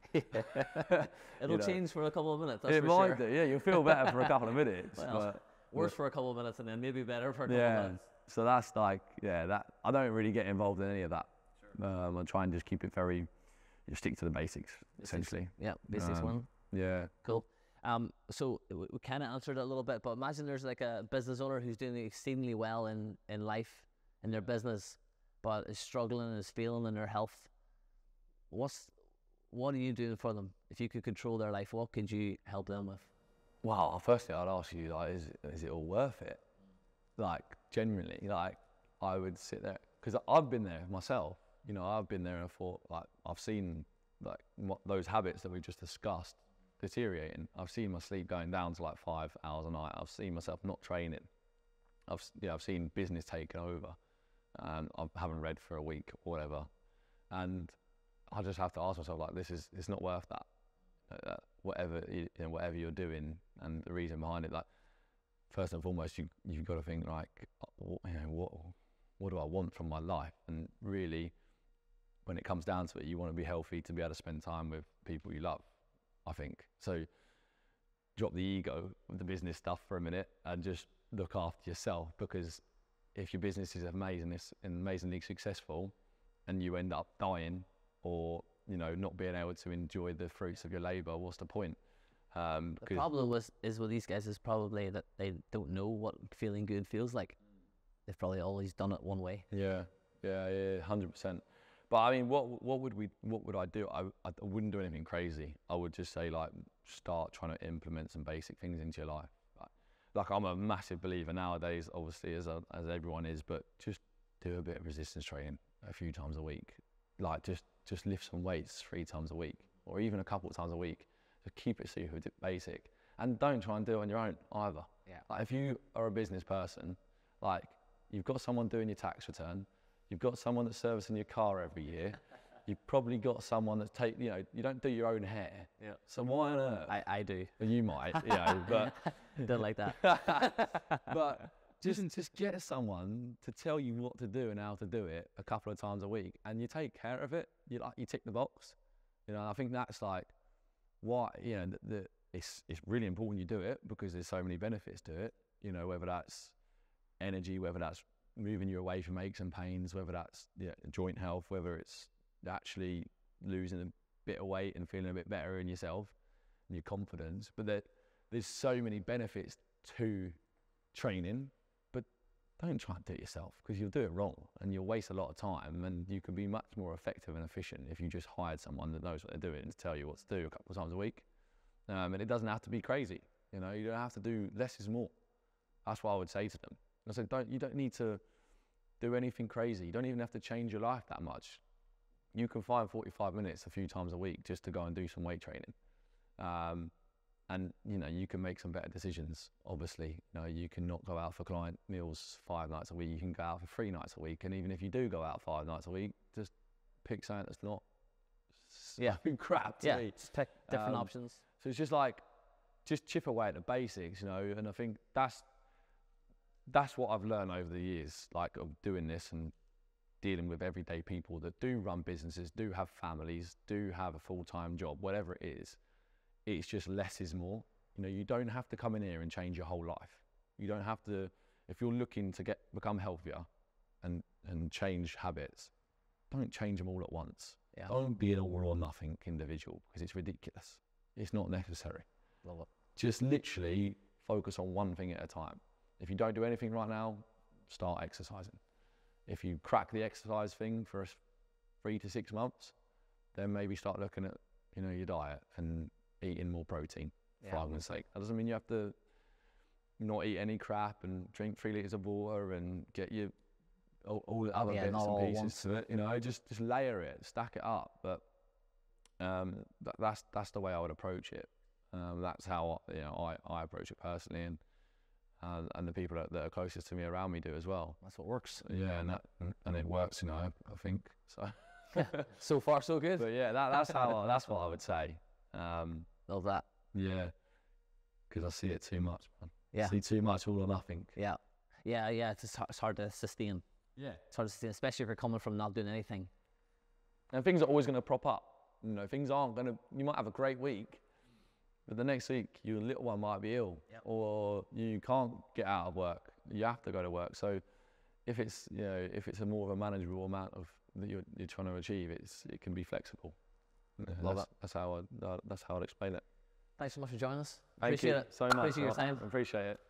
[SPEAKER 1] It'll change for a couple of minutes. That's
[SPEAKER 2] it
[SPEAKER 1] for
[SPEAKER 2] might
[SPEAKER 1] sure.
[SPEAKER 2] do. Yeah, you'll feel better for a couple of minutes.
[SPEAKER 1] Well, worse for a couple of minutes and then maybe better for a couple of minutes.
[SPEAKER 2] So that's like, that I don't really get involved in any of that. Sure. I try and just keep it very, just stick to the basics, essentially.
[SPEAKER 1] Yeah, basics one.
[SPEAKER 2] Yeah.
[SPEAKER 1] Cool. So we kind of answered it a little bit, but imagine there's like a business owner who's doing exceedingly well in life, in their business, but is struggling and is failing in their health. What are you doing for them? If you could control their life, what could you help them with?
[SPEAKER 2] Well, firstly, I'd ask you, like, is it all worth it? Like, genuinely, like, I would sit there, because I've been there myself. You know, I've been there and thought, like, I've seen, like, those habits that we just discussed deteriorating. I've seen my sleep going down to, like, 5 hours a night. I've seen myself not training. I've seen business taken over. I haven't read for a week or whatever. And I just have to ask myself, like, it's not worth that. Whatever you're doing, and the reason behind it, like, first and foremost, you've got to think, like, what do I want from my life? And really, when it comes down to it, you want to be healthy to be able to spend time with people you love, I think. So drop the ego with the business stuff for a minute and just look after yourself, because if your business is amazingly successful and you end up dying or, you know, not being able to enjoy the fruits of your labor, what's the point?
[SPEAKER 1] The problem is with these guys is probably that they don't know what feeling good feels like. They've probably always done it one way.
[SPEAKER 2] Yeah, 100%. But I mean, what would I do? I wouldn't do anything crazy. I would just say, like, start trying to implement some basic things into your life. Like I'm a massive believer nowadays, obviously, as everyone is, but just do a bit of resistance training a few times a week. Like just lift some weights 3 times a week, or even a couple of times a week. Just keep it super basic, and don't try and do it on your own either.
[SPEAKER 1] Yeah.
[SPEAKER 2] Like if you are a business person, like you've got someone doing your tax return, you've got someone that's servicing your car every year. You've probably got someone that's you don't do your own hair.
[SPEAKER 1] Yeah.
[SPEAKER 2] So why on earth?
[SPEAKER 1] I do.
[SPEAKER 2] Well, you might, but
[SPEAKER 1] don't like that.
[SPEAKER 2] But just get someone to tell you what to do and how to do it a couple of times a week, and you take care of it. You tick the box. You know, I think that's like why, you know, it's really important you do it, because there's so many benefits to it. You know, whether that's energy, whether that's moving you away from aches and pains, whether that's joint health, whether it's actually losing a bit of weight and feeling a bit better in yourself and your confidence. But there's so many benefits to training, but don't try and do it yourself, because you'll do it wrong and you'll waste a lot of time, and you can be much more effective and efficient if you just hired someone that knows what they're doing to tell you what to do a couple of times a week. And it doesn't have to be crazy. You know, you don't have to do less is more. That's what I would say to them. I said, you don't need to do anything crazy. You don't even have to change your life that much. You can find 45 minutes a few times a week just to go and do some weight training. And, you know, you can make some better decisions, obviously. You know, you can not go out for client meals 5 nights a week. You can go out for 3 nights a week. And even if you do go out 5 nights a week, just pick something that's not crap to me.
[SPEAKER 1] Just pick different options.
[SPEAKER 2] So it's just like, just chip away at the basics, you know. And I think that's what I've learned over the years, like, of doing this and dealing with everyday people that do run businesses, do have families, do have a full-time job, whatever it is. It's just less is more. You know, you don't have to come in here and change your whole life. You don't have to, if you're looking to become healthier and change habits, don't change them all at once.
[SPEAKER 1] Yeah.
[SPEAKER 2] Don't be an all or nothing individual, because it's ridiculous. It's not necessary.
[SPEAKER 1] Love it.
[SPEAKER 2] Just literally focus on one thing at a time. If you don't do anything right now, start exercising. If you crack the exercise thing for 3 to 6 months, then maybe start looking at, your diet and eating more protein, for argument's sake. That doesn't mean you have to not eat any crap and drink 3 litres of water and get your all the other bits
[SPEAKER 1] not
[SPEAKER 2] and pieces to it. You know, just layer it, stack it up. But that's the way I would approach it. That's how I approach it personally, and the people that are closest to me around me do as well.
[SPEAKER 1] That's what works.
[SPEAKER 2] Yeah, and it works. You know, I think so.
[SPEAKER 1] So far, so good.
[SPEAKER 2] But yeah, that's what I would say.
[SPEAKER 1] Love that.
[SPEAKER 2] Yeah, because I see it too much, man.
[SPEAKER 1] Yeah.
[SPEAKER 2] I see too much all or nothing.
[SPEAKER 1] Yeah. It's hard to sustain.
[SPEAKER 2] Yeah.
[SPEAKER 1] It's hard to sustain, especially if you're coming from not doing anything.
[SPEAKER 2] And things are always going to prop up. You know, things aren't going to. You might have a great week, but the next week your little one might be ill, or you can't get out of work. You have to go to work. So if it's a more of a manageable amount of that you're trying to achieve, it can be flexible.
[SPEAKER 1] Love that.
[SPEAKER 2] That's how I'd explain it.
[SPEAKER 1] Thanks so much for joining us.
[SPEAKER 2] Thank
[SPEAKER 1] Appreciate
[SPEAKER 2] you
[SPEAKER 1] it.
[SPEAKER 2] so much.
[SPEAKER 1] Appreciate your time.
[SPEAKER 2] Appreciate it.